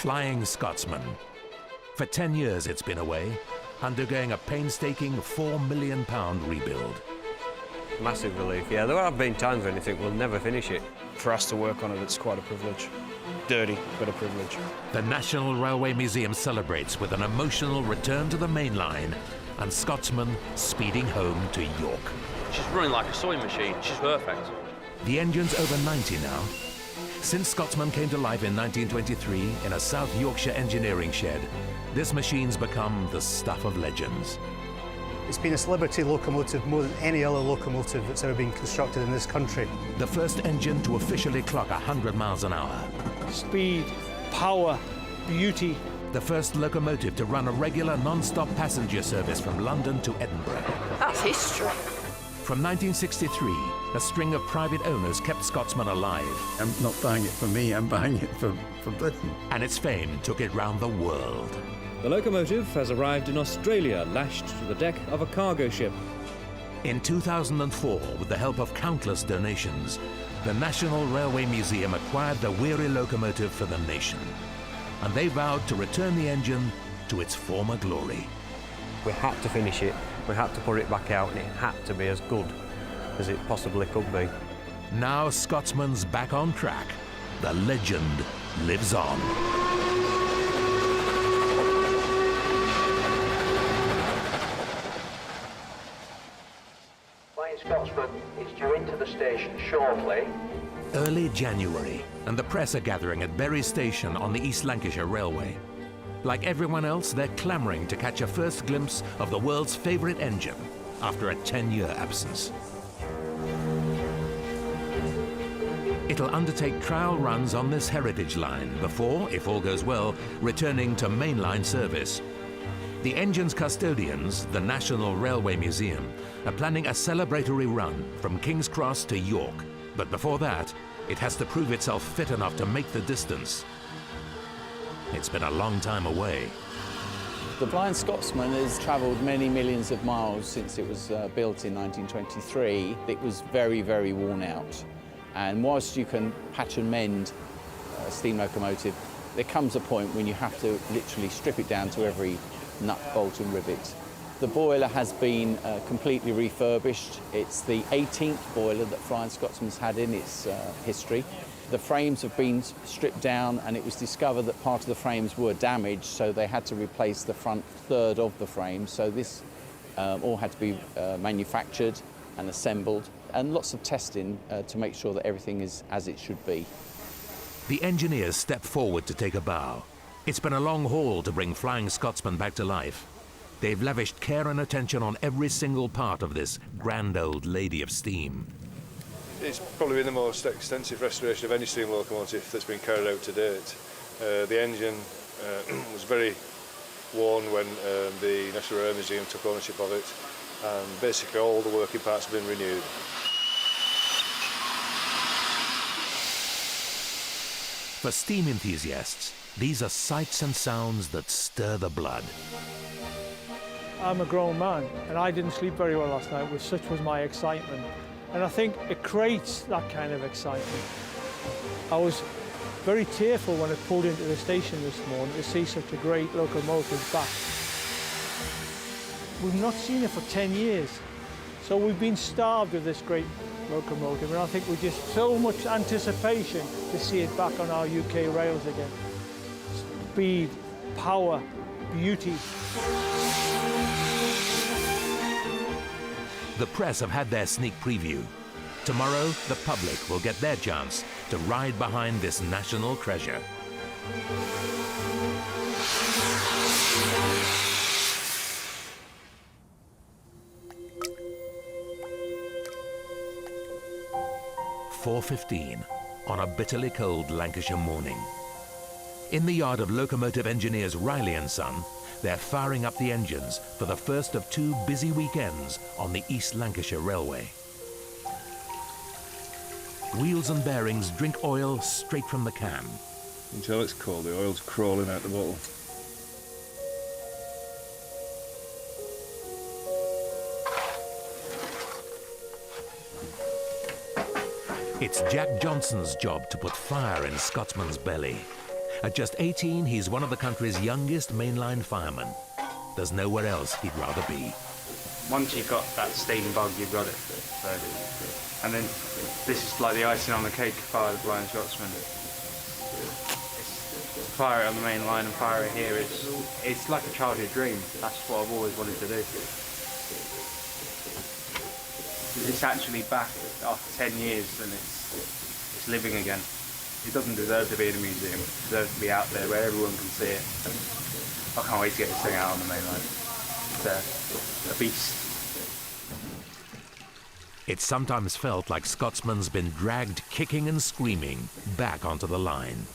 Flying Scotsman. For 10 years it's been away, undergoing a painstaking £4 million rebuild. Massive relief, yeah. There have been times when you think we'll never finish it. For us to work on it, it's quite a privilege. Dirty, but a privilege. The National Railway Museum celebrates with an emotional return to the main line and Scotsman speeding home to York. She's running like a sewing machine. She's perfect. The engine's over 90 now. Since Scotsman came to life in 1923 in a South Yorkshire engineering shed, this machine's become the stuff of legends. It's been a celebrity locomotive more than any other locomotive that's ever been constructed in this country. The first engine to officially clock 100 miles an hour. Speed, power, beauty. The first locomotive to run a regular non-stop passenger service from London to Edinburgh. That's history. From 1963, a string of private owners kept Scotsman alive. I'm not buying it for me, I'm buying it for Britain. And its fame took it round the world. The locomotive has arrived in Australia, lashed to the deck of a cargo ship. In 2004, with the help of countless donations, the National Railway Museum acquired the weary locomotive for the nation. And they vowed to return the engine to its former glory. We had to finish it, we had to put it back out, and it had to be as good as it possibly could be. Now Scotsman's back on track. The legend lives on. Scotsman is due into the station shortly. Early January, and the press are gathering at Bury Station on the East Lancashire Railway. Like everyone else, they're clamouring to catch a first glimpse of the world's favourite engine after a 10-year absence. It'll undertake trial runs on this heritage line before, if all goes well, returning to mainline service. The engine's custodians, the National Railway Museum, are planning a celebratory run from King's Cross to York. But before that, it has to prove itself fit enough to make the distance. It's been a long time away. The Flying Scotsman has travelled many millions of miles since it was built in 1923. It was very, very worn out. And whilst you can patch and mend a steam locomotive, there comes a point when you have to literally strip it down to every nut, bolt and rivet. The boiler has been completely refurbished. It's the 18th boiler that Flying Scotsman's had in its history. The frames have been stripped down and it was discovered that part of the frames were damaged, so they had to replace the front third of the frame. So this all had to be manufactured and assembled, and lots of testing to make sure that everything is as it should be. The engineers step forward to take a bow. It's been a long haul to bring Flying Scotsman back to life. They've lavished care and attention on every single part of this grand old lady of steam. It's probably been the most extensive restoration of any steam locomotive that's been carried out to date. The engine was very worn when the National Railway Museum took ownership of it, and basically all the working parts have been renewed. For steam enthusiasts, these are sights and sounds that stir the blood. I'm a grown man and I didn't sleep very well last night, such was my excitement. And I think it creates that kind of excitement. I was very tearful when I pulled into the station this morning to see such a great locomotive back. We've not seen it for 10 years. So we've been starved of this great locomotive, and I think we're just so much anticipation to see it back on our UK rails again. Speed, power, beauty. The press have had their sneak preview. Tomorrow, the public will get their chance to ride behind this national treasure. (4:15) on a bitterly cold Lancashire morning. In the yard of locomotive engineers Riley and Son, they're firing up the engines for the first of 2 busy weekends on the East Lancashire Railway. Wheels and bearings drink oil straight from the can. Until it's cold, the oil's crawling out the bottle. It's Jack Johnson's job to put fire in Scotsman's belly. At just 18, he's one of the country's youngest mainline firemen. There's nowhere else he'd rather be. Once you've got that steam bug, you've got it. So, and then this is like the icing on the cake for the Flying Scotsman. Fire it on the main line and fire it here, it's like a childhood dream. That's what I've always wanted to do. It's actually back after 10 years and it's living again. It doesn't deserve to be in a museum. It deserves to be out there where everyone can see it. I can't wait to get this thing out on the main line. It's a beast. It's sometimes felt like Scotsman's been dragged kicking and screaming back onto the line.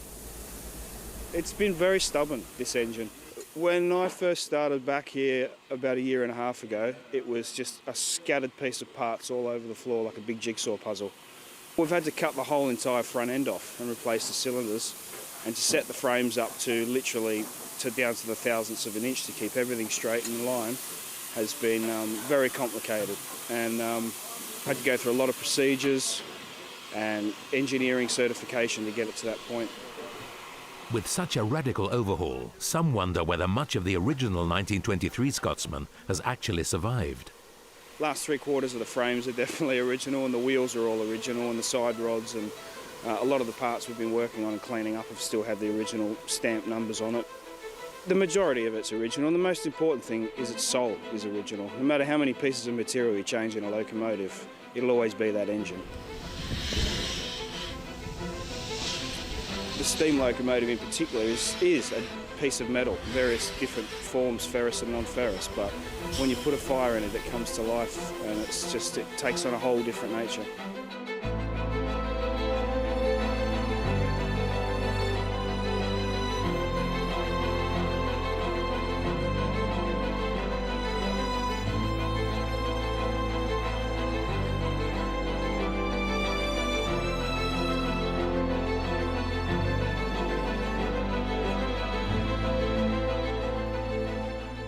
It's been very stubborn, this engine. When I first started back here about a year and a half ago, it was just a scattered piece of parts all over the floor like a big jigsaw puzzle. We've had to cut the whole entire front end off and replace the cylinders and to set the frames up to literally down to the thousandths of an inch to keep everything straight in line has been very complicated, and had to go through a lot of procedures and engineering certification to get it to that point. With such a radical overhaul, some wonder whether much of the original 1923 Scotsman has actually survived. Last 3/4 of the frames are definitely original, and the wheels are all original, and the side rods, and a lot of the parts we've been working on and cleaning up have still had the original stamp numbers on it. The majority of it's original, and the most important thing is its soul is original. No matter how many pieces of material you change in a locomotive, it'll always be that engine. The steam locomotive in particular is a piece of metal, various different forms, ferrous and non-ferrous, but when you put a fire in it, it comes to life, and it takes on a whole different nature.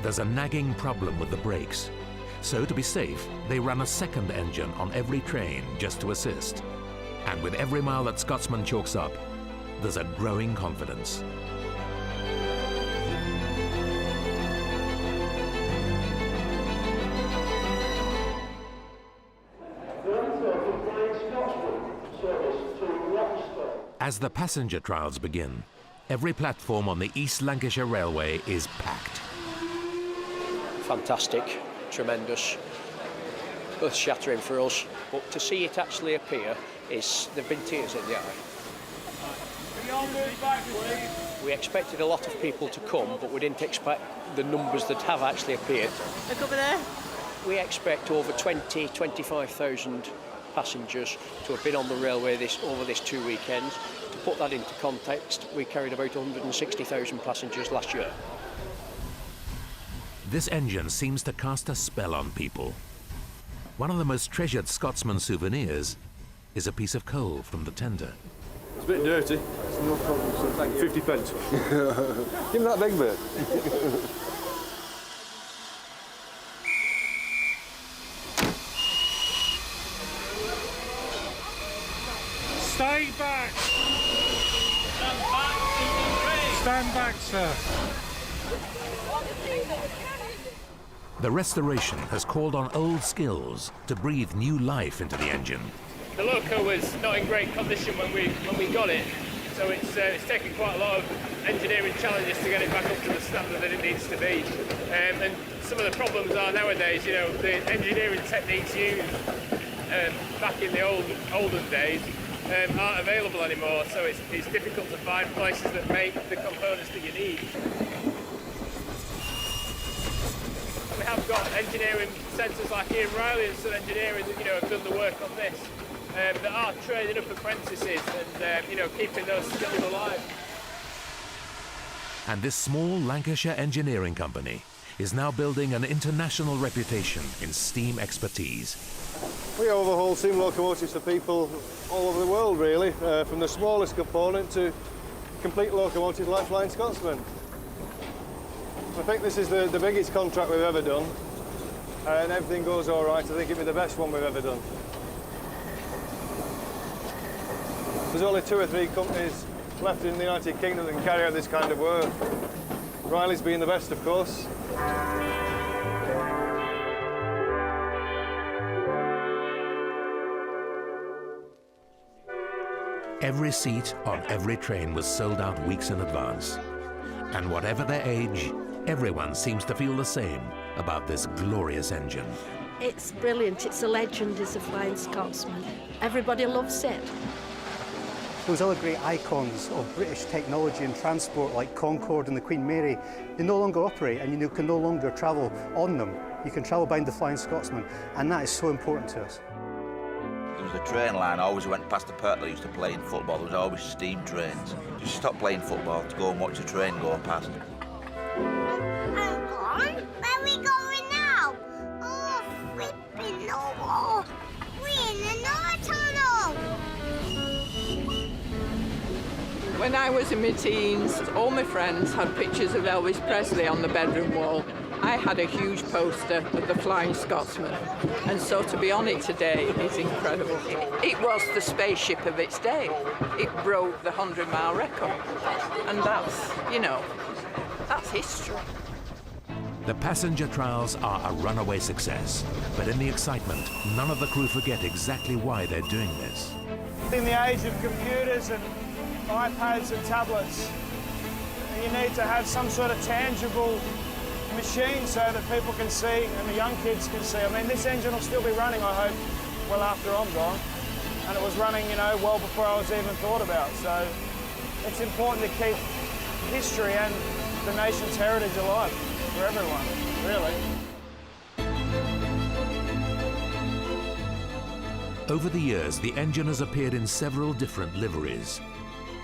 There's a nagging problem with the brakes. So to be safe, they run a second engine on every train just to assist. And with every mile that Scotsman chalks up, there's a growing confidence. As the passenger trials begin, every platform on the East Lancashire Railway is packed. Fantastic, tremendous, earth-shattering for us, but to see it actually appear there've been tears in the eye. We expected a lot of people to come, but we didn't expect the numbers that have actually appeared. Look over there. We expect over 25,000 passengers to have been on the railway over this 2 weekends. To put that into context, we carried about 160,000 passengers last year. This engine seems to cast a spell on people. One of the most treasured Scotsman souvenirs is a piece of coal from the tender. It's a bit dirty. No problem, sir. Thank you. 50 pence. Give me that big bit. Stay back! Stand back, sir. The restoration has called on old skills to breathe new life into the engine. The loco was not in great condition when we got it, so it's taken quite a lot of engineering challenges to get it back up to the standard that it needs to be. And some of the problems are nowadays, you know, the engineering techniques used back in the olden days aren't available anymore, so it's difficult to find places that make the components that you need. We have got engineering centres like Ian Riley and Sun Engineering that, you know, have done the work on this, that are training up apprentices and, you know, keeping those skills alive. And this small Lancashire engineering company is now building an international reputation in steam expertise. We overhaul steam locomotives for people all over the world, really, from the smallest component to complete locomotives like Flying Scotsman. I think this is the biggest contract we've ever done, and everything goes all right. I think it'll be the best one we've ever done. There's only 2 or 3 companies left in the United Kingdom that can carry out this kind of work. Riley's been the best, of course. Every seat on every train was sold out weeks in advance. And whatever their age, everyone seems to feel the same about this glorious engine. It's brilliant. It's a legend, is a Flying Scotsman. Everybody loves it. Those other great icons of British technology and transport like Concorde and the Queen Mary, they no longer operate and you can no longer travel on them. You can travel behind the Flying Scotsman, and that is so important to us. There was a train line always went past the park that used to play in football. There was always steam trains. Just stop playing football to go and watch a train go past. Hang on, where are we going now? Oh, flipping no! We're in another tunnel! When I was in my teens, all my friends had pictures of Elvis Presley on the bedroom wall. I had a huge poster of the Flying Scotsman, and so to be on it today is incredible. It was the spaceship of its day. It broke the 100-mile record, and that's, you know, that's history. The passenger trials are a runaway success, but in the excitement, none of the crew forget exactly why they're doing this. In the age of computers and iPads and tablets, you need to have some sort of tangible machine so that people can see and the young kids can see. I mean, this engine will still be running, I hope, well after I'm gone. And it was running, you know, well before I was even thought about. So it's important to keep history and the nation's heritage alive for everyone, really. Over the years, the engine has appeared in several different liveries.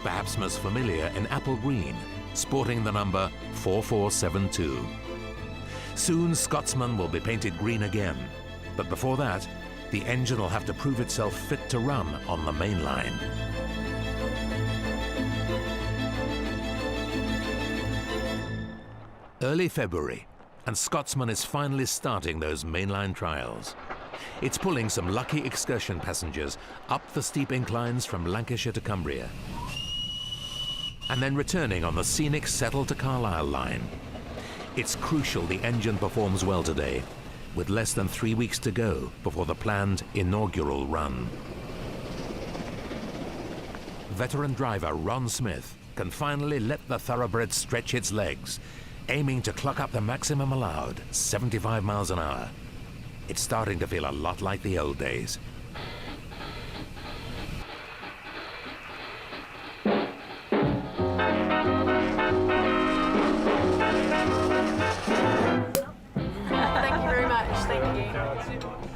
Perhaps most familiar in apple green, sporting the number 4472. Soon, Scotsman will be painted green again, but before that, the engine will have to prove itself fit to run on the main line. Early February, and Scotsman is finally starting those mainline trials. It's pulling some lucky excursion passengers up the steep inclines from Lancashire to Cumbria, and then returning on the scenic Settle to Carlisle line. It's crucial the engine performs well today, with less than 3 weeks to go before the planned inaugural run. Veteran driver Ron Smith can finally let the thoroughbred stretch its legs, aiming to clock up the maximum allowed, 75 miles an hour. It's starting to feel a lot like the old days.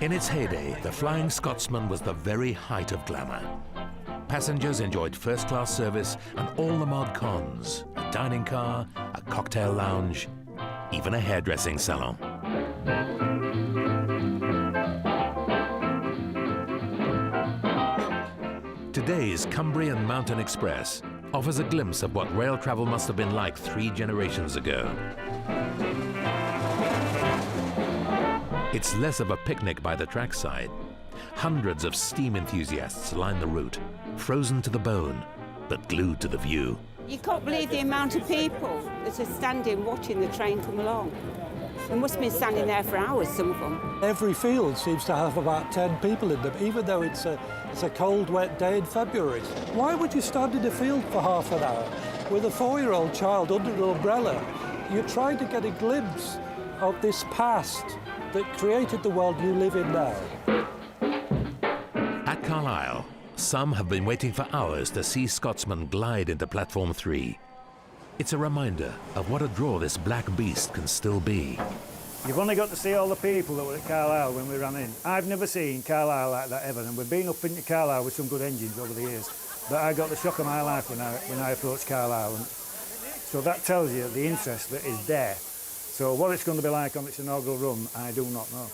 In its heyday, the Flying Scotsman was the very height of glamour. Passengers enjoyed first-class service and all the mod cons, a dining car, a cocktail lounge, even a hairdressing salon. Today's Cumbrian Mountain Express offers a glimpse of what rail travel must have been like 3 generations ago. It's less of a picnic by the trackside. Hundreds of steam enthusiasts line the route, frozen to the bone, but glued to the view. You can't believe the amount of people that are standing watching the train come along. They must have been standing there for hours, some of them. Every field seems to have about 10 people in them, even though it's a cold, wet day in February. Why would you stand in a field for half an hour with a 4-year-old child under an umbrella? You're trying to get a glimpse of this past that created the world you live in now. At Carlisle, some have been waiting for hours to see Scotsman glide into Platform 3. It's a reminder of what a draw this black beast can still be. You've only got to see all the people that were at Carlisle when we ran in. I've never seen Carlisle like that ever, and we've been up into Carlisle with some good engines over the years. But I got the shock of my life when I approached Carlisle. And so that tells you the interest that is there. So what it's going to be like on its inaugural run, I do not know.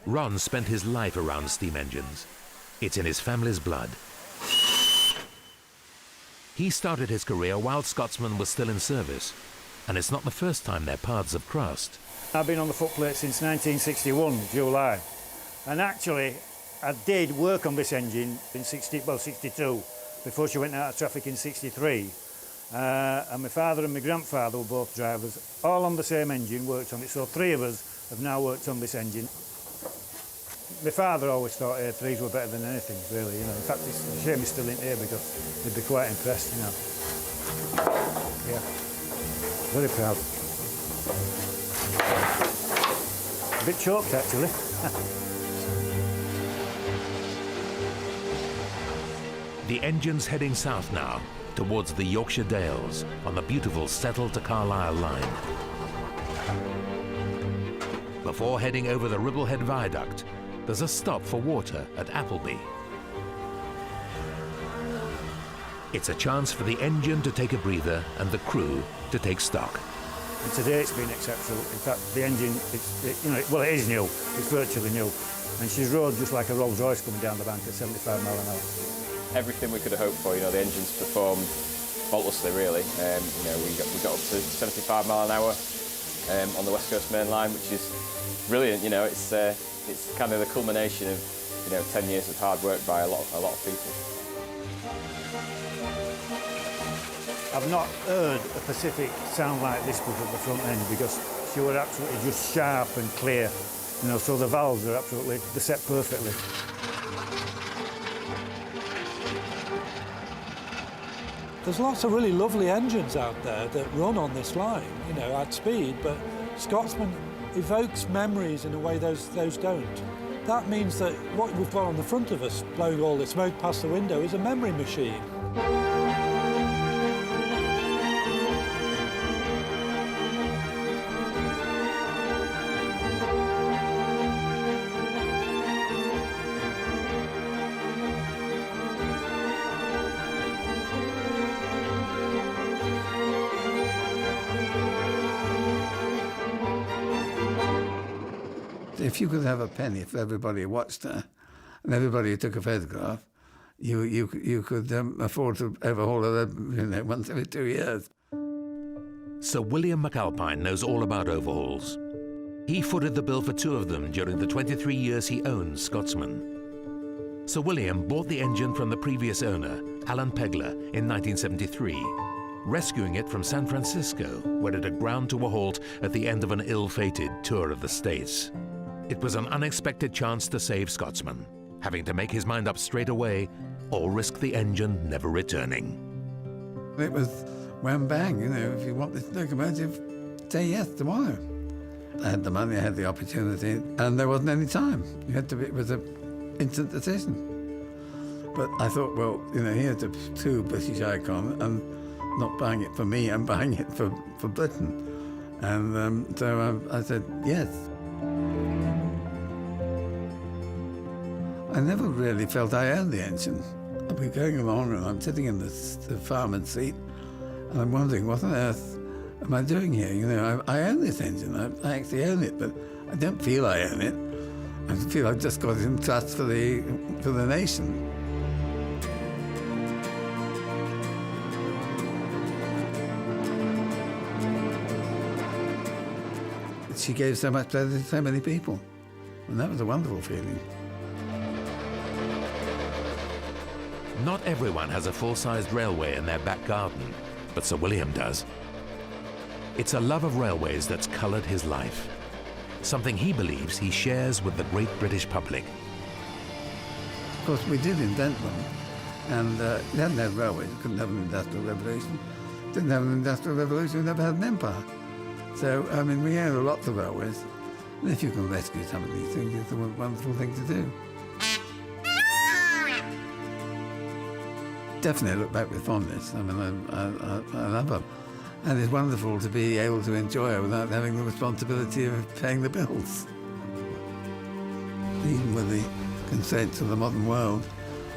Ron spent his life around steam engines. It's in his family's blood. He started his career while Scotsman was still in service, and it's not the first time their paths have crossed. I've been on the footplate since 1961, July. And actually, I did work on this engine in 62, before she went out of traffic in '63. And my father and my grandfather were both drivers, all on the same engine, worked on it. So 3 of us have now worked on this engine. My father always thought A3s were better than anything, really. In fact, it's a shame he's still in here because he'd be quite impressed, Yeah, very proud. A bit choked, actually. The engine's heading south now, towards the Yorkshire Dales, on the beautiful Settle to Carlisle line. Before heading over the Ribblehead Viaduct, there's a stop for water at Appleby. It's a chance for the engine to take a breather and the crew to take stock. And today it's been exceptional. In fact, the engine, it is new. It's virtually new. And she's rode just like a Rolls Royce coming down the bank at 75 mile an hour. Everything we could have hoped for, the engine's performed faultlessly, really. We got up to 75 mile an hour on the West Coast Main Line, which is brilliant. It's kind of the culmination of 10 years of hard work by a lot of people. I've not heard a Pacific sound like this was at the front end because she was absolutely just sharp and clear. So the valves are they're set perfectly. There's lots of really lovely engines out there that run on this line, at speed, but Scotsman evokes memories in a way those don't. That means that what we've got on the front of us, blowing all the smoke past the window, is a memory machine. If you could have a penny for everybody who watched her and everybody who took a photograph, you could afford to overhaul her once every 2 years. Sir William McAlpine knows all about overhauls. He footed the bill for 2 of them during the 23 years he owned Scotsman. Sir William bought the engine from the previous owner, Alan Pegler, in 1973, rescuing it from San Francisco, where it had ground to a halt at the end of an ill-fated tour of the States. It was an unexpected chance to save Scotsman, having to make his mind up straight away or risk the engine never returning. It was wham bang, if you want this locomotive, say yes tomorrow. I had the money, I had the opportunity, and there wasn't any time. It was an instant decision. But I thought, well, here's a 2 British icon, and not buying it for me, I'm buying it for Britain. And so I said yes. I never really felt I owned the engine. I'd be going along and I'm sitting in the fireman's seat and I'm wondering, what on earth am I doing here? I own this engine, I actually own it, but I don't feel I own it. I feel I've just got it in trust for the nation. She gave so much pleasure to so many people, and that was a wonderful feeling. Not everyone has a full-sized railway in their back garden, but Sir William does. It's a love of railways that's coloured his life, something he believes he shares with the great British public. Of course, we did invent them, and we hadn't had railways, we couldn't have an industrial revolution. Didn't have an industrial revolution, we never had an empire. So, we own lots of railways, and if you can rescue some of these things, it's a wonderful thing to do. Definitely look back with fondness. I love her. And it's wonderful to be able to enjoy her without having the responsibility of paying the bills. Even with the constraints of the modern world,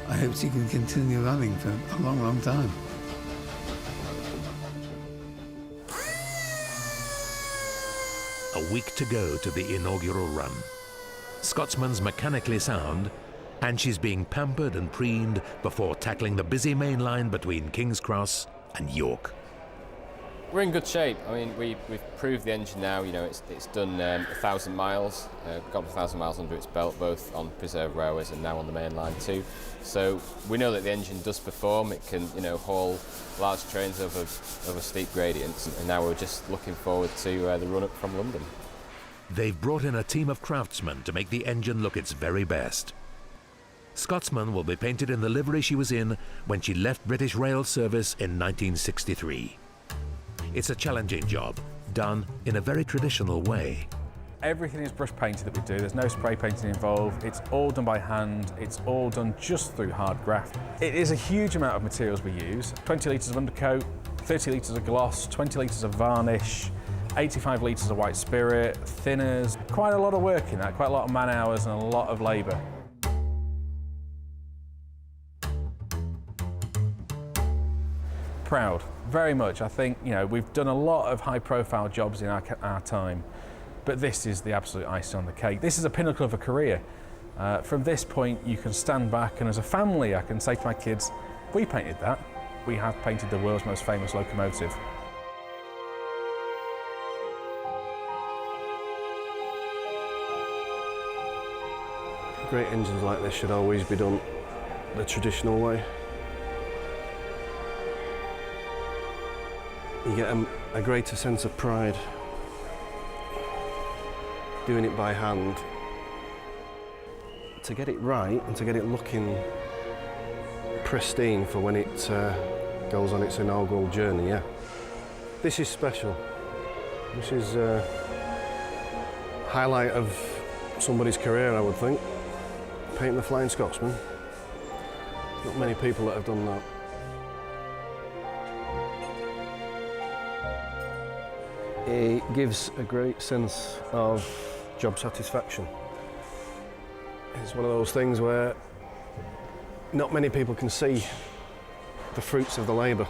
I hope she can continue running for a long, long time. A week to go to the inaugural run. Scotsman's mechanically sound, and she's being pampered and preened before tackling the busy main line between King's Cross and York. We're in good shape. I mean, we've proved the engine now. You know, it's done 1,000 miles, got 1,000 miles under its belt, both on preserved railways and now on the main line too. So we know that the engine does perform. It can, you know, haul large trains over steep gradients, and now we're just looking forward to the run up from London. They've brought in a team of craftsmen to make the engine look its very best. Scotsman will be painted in the livery she was in when she left British Rail service in 1963. It's a challenging job, done in a very traditional way. Everything is brush painted that we do. There's no spray painting involved. It's all done by hand. It's all done just through hard graft. It is a huge amount of materials we use. 20 litres of undercoat, 30 litres of gloss, 20 litres of varnish, 85 litres of white spirit, thinners. Quite a lot of work in that, quite a lot of man hours and a lot of labour. Proud, very much. I think, you know, we've done a lot of high-profile jobs in our time, but this is the absolute icing on the cake. This is a pinnacle of a career. From this point, you can stand back, and as a family, I can say to my kids, we painted that. We have painted the world's most famous locomotive. Great engines like this should always be done the traditional way. You get a greater sense of pride doing it by hand. To get it right and to get it looking pristine for when it goes on its inaugural journey, yeah. This is special. This is a highlight of somebody's career, I would think. Painting the Flying Scotsman. Not many people that have done that. It gives a great sense of job satisfaction. It's one of those things where not many people can see the fruits of the labour.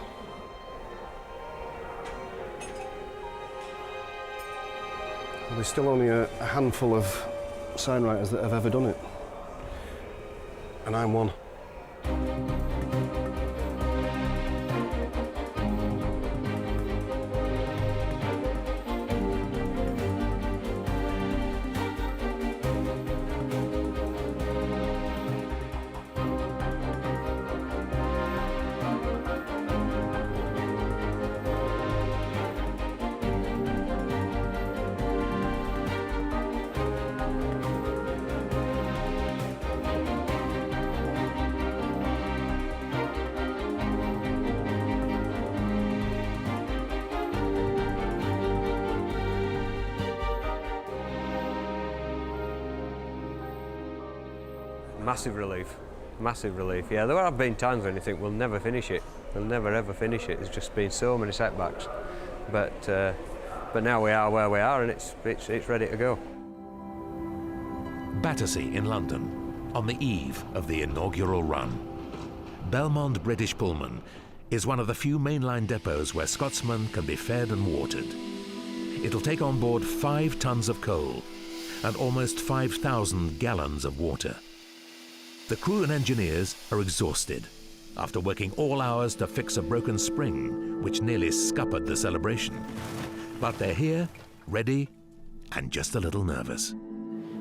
There's still only a handful of signwriters that have ever done it, and I'm one. Massive relief, massive relief. Yeah, there have been times when you think we'll never finish it. We'll never ever finish it. There's just been so many setbacks. But now we are where we are, and it's ready to go. Battersea in London, on the eve of the inaugural run. Belmont British Pullman is one of the few mainline depots where Scotsman can be fed and watered. It'll take on board 5 tons of coal and almost 5,000 gallons of water. The crew and engineers are exhausted after working all hours to fix a broken spring, which nearly scuppered the celebration. But they're here, ready, and just a little nervous.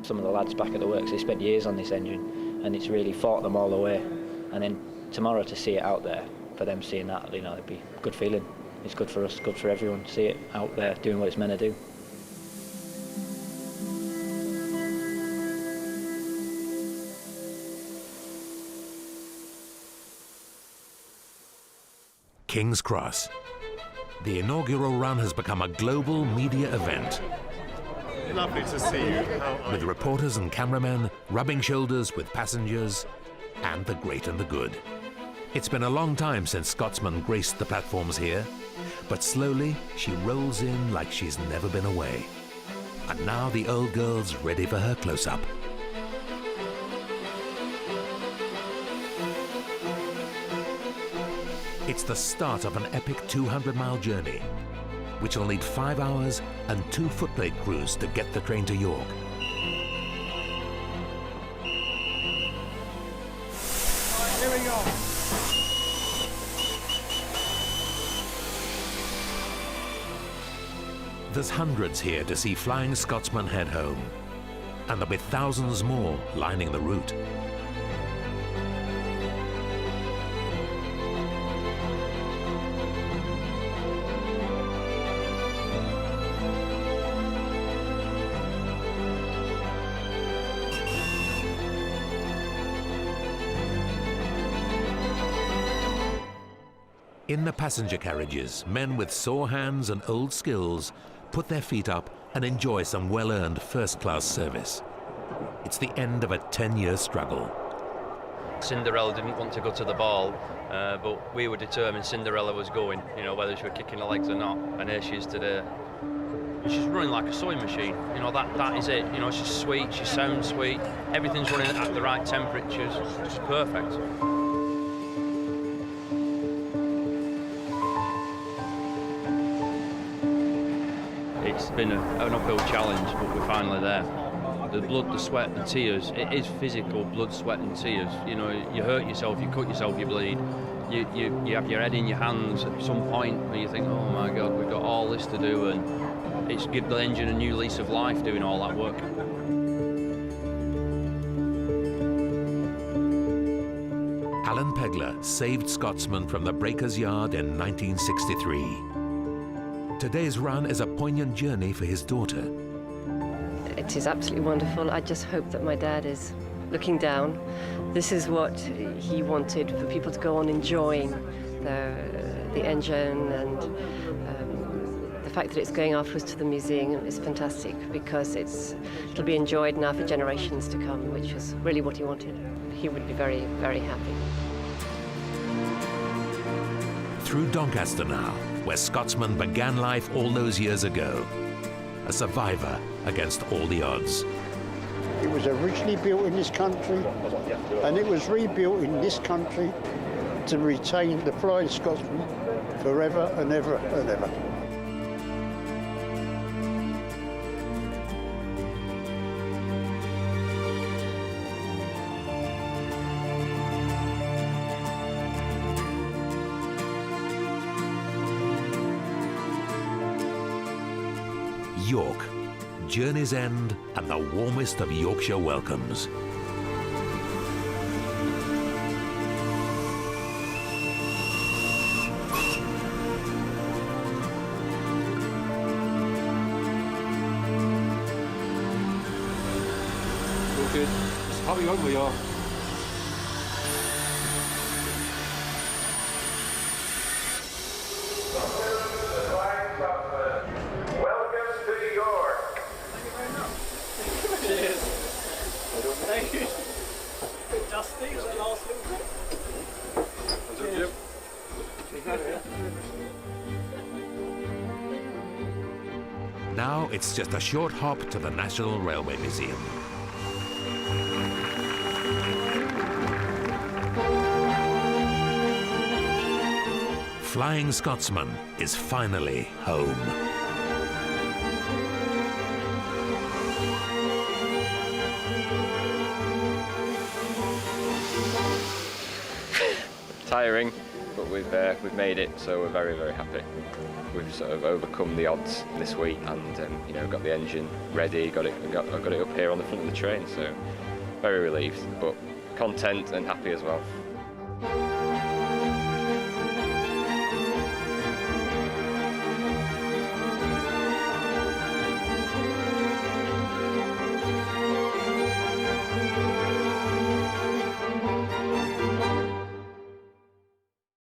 Some of the lads back at the works, they spent years on this engine, and it's really fought them all the way. And then tomorrow to see it out there, for them seeing that, you know, it'd be a good feeling. It's good for us, good for everyone to see it out there doing what it's meant to do. King's Cross. The inaugural run has become a global media event. Lovely to see you. With reporters and cameramen rubbing shoulders with passengers and the great and the good. It's been a long time since Scotsman graced the platforms here, but slowly she rolls in like she's never been away. And now the old girl's ready for her close-up. It's the start of an epic 200-mile journey, which will need 5 hours and 2 footplate crews to get the train to York. Here we go. There's hundreds here to see Flying Scotsman head home, and there'll be thousands more lining the route. In the passenger carriages, men with sore hands and old skills put their feet up and enjoy some well-earned first-class service. It's the end of a 10-year struggle. Cinderella didn't want to go to the ball, but we were determined Cinderella was going, you know, whether she were kicking her legs or not. And here she is today. She's running like a sewing machine, you know, that is it. You know, she's sweet, she sounds sweet, everything's running at the right temperatures, just perfect. It's been an uphill challenge, but we're finally there. The blood, the sweat, the tears, it is physical blood, sweat and tears. You know, you hurt yourself, you cut yourself, you bleed. You have your head in your hands at some point where you think, oh my God, we've got all this to do, and it's give the engine a new lease of life doing all that work. Alan Pegler saved Scotsman from the breaker's yard in 1963. Today's run is a poignant journey for his daughter. It is absolutely wonderful. I just hope that my dad is looking down. This is what he wanted, for people to go on enjoying the engine, and the fact that it's going afterwards to the museum is fantastic, because it'll be enjoyed now for generations to come, which is really what he wanted. He would be very, very happy. Through Doncaster now, where Scotsman began life all those years ago. A survivor against all the odds. It was originally built in this country, and it was rebuilt in this country to retain the Flying Scotsman forever and ever and ever. York, Journey's End, and the warmest of Yorkshire welcomes. Good. Just happy won't we are? Now it's just a short hop to the National Railway Museum. Flying Scotsman is finally home. Tiring, but we've made it, so we're very, very happy. We've sort of overcome the odds this week, and you know, got the engine ready, got it up here on the front of the train, so very relieved, but content and happy as well.